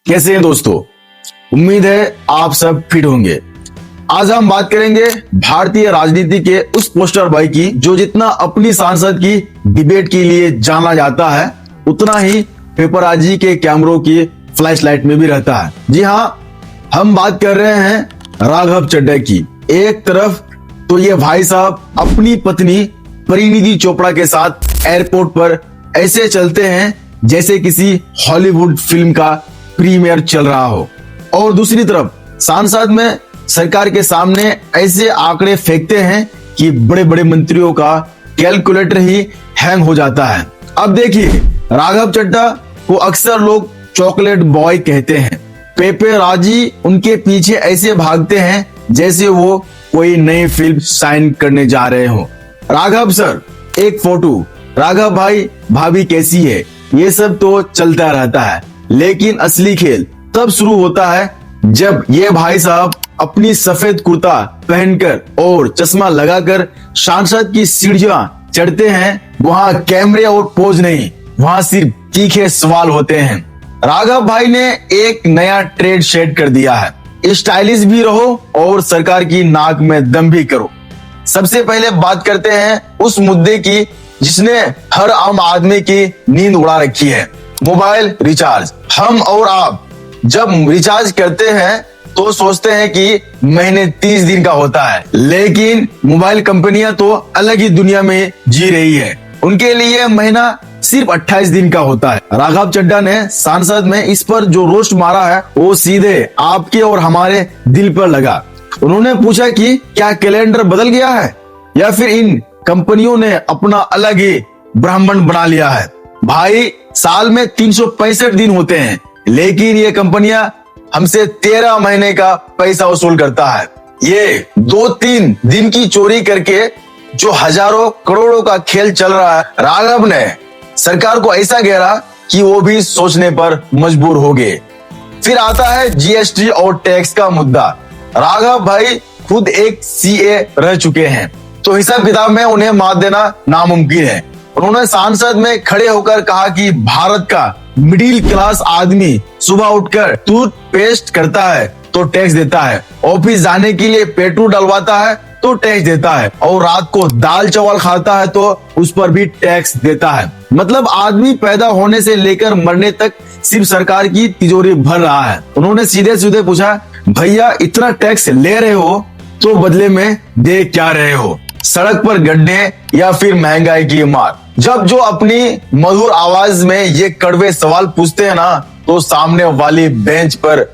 कैसे हैं दोस्तों। उम्मीद है आप सब फिट होंगे। आज हम बात करेंगे भारतीय राजनीति के उस पोस्टर बॉय की जो जितना अपनी सांसद की डिबेट के लिए जाना जाता है उतना ही पेपरबाजी के कैमरों की फ्लैशलाइट में भी रहता है। जी हाँ, हम बात कर रहे हैं राघव चड्ढा की। एक तरफ तो ये भाई साहब अपनी पत्नी परिणीति चोपड़ा के साथ एयरपोर्ट पर ऐसे चलते हैं जैसे किसी हॉलीवुड फिल्म का प्रीमियर चल रहा हो, और दूसरी तरफ सांसद में सरकार के सामने ऐसे आंकड़े फेंकते हैं कि बड़े बड़े मंत्रियों का कैलकुलेटर ही हैंग हो जाता है। अब देखिए, राघव चड्ढा को अक्सर लोग चॉकलेट बॉय कहते हैं। पेपरबाजी उनके पीछे ऐसे भागते हैं जैसे वो कोई नई फिल्म साइन करने जा रहे हो। राघव सर, एक फोटो, राघव भाई भाभी कैसी है, ये सब तो चलता रहता है, लेकिन असली खेल तब शुरू होता है जब ये भाई साहब अपनी सफेद कुर्ता पहनकर और चश्मा लगाकर सांसद की सीढ़ियां चढ़ते हैं। वहां कैमरे और पोज नहीं, वहां सिर्फ तीखे सवाल होते हैं। राघव भाई ने एक नया ट्रेड सेट कर दिया है, स्टाइलिश भी रहो और सरकार की नाक में दम भी करो। सबसे पहले बात करते हैं उस मुद्दे की जिसने हर आम आदमी की नींद उड़ा रखी है, मोबाइल रिचार्ज। हम और आप जब रिचार्ज करते हैं तो सोचते हैं कि महीने 30 दिन का होता है, लेकिन मोबाइल कंपनियां तो अलग ही दुनिया में जी रही है। उनके लिए महीना सिर्फ 28 दिन का होता है। राघव चड्ढा ने सांसद में इस पर जो रोस्ट मारा है वो सीधे आपके और हमारे दिल पर लगा। उन्होंने पूछा कि क्या कैलेंडर बदल गया है या फिर इन कंपनियों ने अपना अलग ही ब्राह्मण बना लिया है। भाई, साल में 365 दिन होते हैं, लेकिन ये कंपनियां हमसे 13 महीने का पैसा वसूल करता है। ये 2-3 दिन की चोरी करके जो हजारों करोड़ों का खेल चल रहा है, राघव ने सरकार को ऐसा घेरा कि वो भी सोचने पर मजबूर हो गए। फिर आता है जीएसटी और टैक्स का मुद्दा। राघव भाई खुद एक सीए रह चुके हैं, तो हिसाब किताब में उन्हें मात देना नामुमकिन है। उन्होंने सांसद में खड़े होकर कहा कि भारत का मिडिल क्लास आदमी सुबह उठकर टूथपेस्ट करता है तो टैक्स देता है, ऑफिस जाने के लिए पेट्रोल डलवाता है तो टैक्स देता है, और रात को दाल चावल खाता है तो उस पर भी टैक्स देता है। मतलब आदमी पैदा होने से लेकर मरने तक सिर्फ सरकार की तिजोरी भर रहा है। उन्होंने सीधे सीधे पूछा, भैया इतना टैक्स ले रहे हो तो बदले में दे क्या रहे हो, सड़क पर गड्ढे या फिर महंगाई की मार। जब जो अपनी मधुर आवाज में ये कड़वे सवाल पूछते हैं ना, तो सामने वाली बेंच पर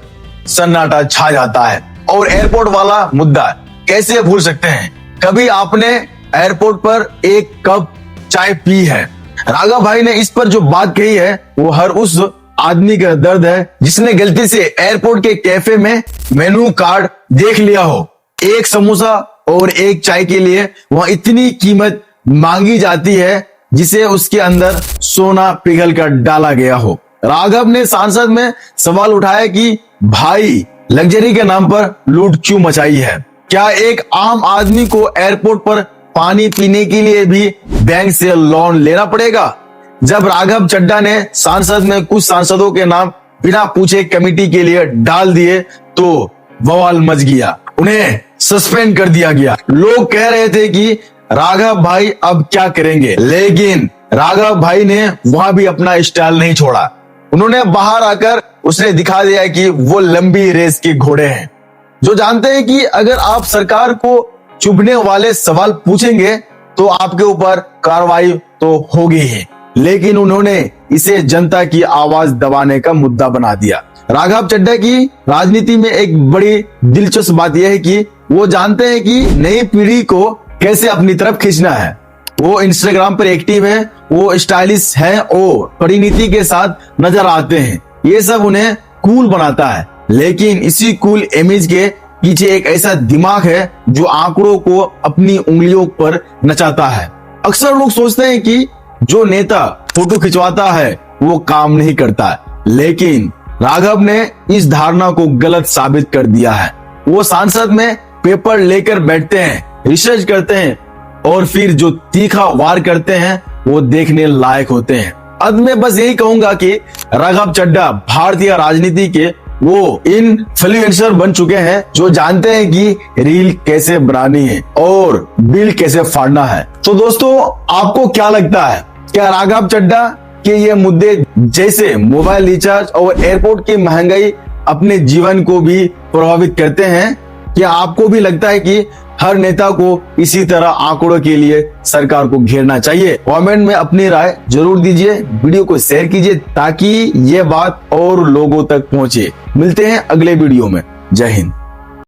सन्नाटा छा जाता है। और एयरपोर्ट वाला मुद्दा कैसे भूल सकते हैं, कभी आपने एयरपोर्ट पर एक कप चाय पी है? राघव भाई ने इस पर जो बात कही है वो हर उस आदमी का दर्द है जिसने गलती से एयरपोर्ट के कैफे में मेनू कार्ड देख लिया हो। एक समोसा और एक चाय के लिए वहां इतनी कीमत मांगी जाती है जिसे उसके अंदर सोना पिघल कर डाला गया हो। राघव ने सांसद में सवाल उठाया कि भाई, लग्जरी के नाम पर लूट क्यों मचाई है? क्या एक आम आदमी को एयरपोर्ट पर पानी पीने के लिए भी बैंक से लोन लेना पड़ेगा? जब राघव चड्ढा ने सांसद में कुछ सांसदों के नाम बिना पूछे कमेटी के लिए डाल दिए तो बवाल मच गया, उन्हें सस्पेंड कर दिया गया। लोग कह रहे थे कि राघव भाई अब क्या करेंगे, लेकिन राघव भाई ने वहां भी अपना स्टाइल नहीं छोड़ा। उन्होंने बाहर आकर उसने दिखा दिया कि वो लंबी रेस के घोड़े हैं, जो जानते हैं कि अगर आप सरकार को चुभने वाले सवाल पूछेंगे तो आपके ऊपर कार्रवाई तो होगी ही। लेकिन उन्होंने इसे जनता की आवाज दबाने का मुद्दा बना दिया। राघव चड्ढा की राजनीति में एक बड़ी दिलचस्प बात यह है कि वो जानते हैं कि नई पीढ़ी को कैसे अपनी तरफ खींचना है। वो इंस्टाग्राम पर एक्टिव है, वो स्टाइलिश है और परिणीति के साथ नजर आते हैं। ये सब उन्हें कूल बनाता है, लेकिन इसी कूल इमेज के पीछे एक ऐसा दिमाग है जो आंकड़ों को अपनी उंगलियों पर नचाता है। अक्सर लोग सोचते हैं कि जो नेता फोटो खिंचवाता है वो काम नहीं करता, लेकिन राघव ने इस धारणा को गलत साबित कर दिया है। वो सांसद में पेपर लेकर बैठते हैं, रिसर्च करते हैं और फिर जो तीखा वार करते हैं वो देखने लायक होते हैं। अंत में बस यही कहूंगा कि राघव चड्ढा भारतीय राजनीति के वो इन्फ्लुएंसर बन चुके हैं जो जानते हैं कि रील कैसे बनानी है और बिल कैसे फाड़ना है। तो दोस्तों, आपको क्या लगता है, क्या राघव चड्ढा के ये मुद्दे जैसे मोबाइल रिचार्ज और एयरपोर्ट की महंगाई अपने जीवन को भी प्रभावित करते हैं? क्या आपको भी लगता है कि हर नेता को इसी तरह आंकड़ों के लिए सरकार को घेरना चाहिए? कमेंट में अपनी राय जरूर दीजिए, वीडियो को शेयर कीजिए ताकि ये बात और लोगों तक पहुंचे। मिलते हैं अगले वीडियो में। जय हिंद।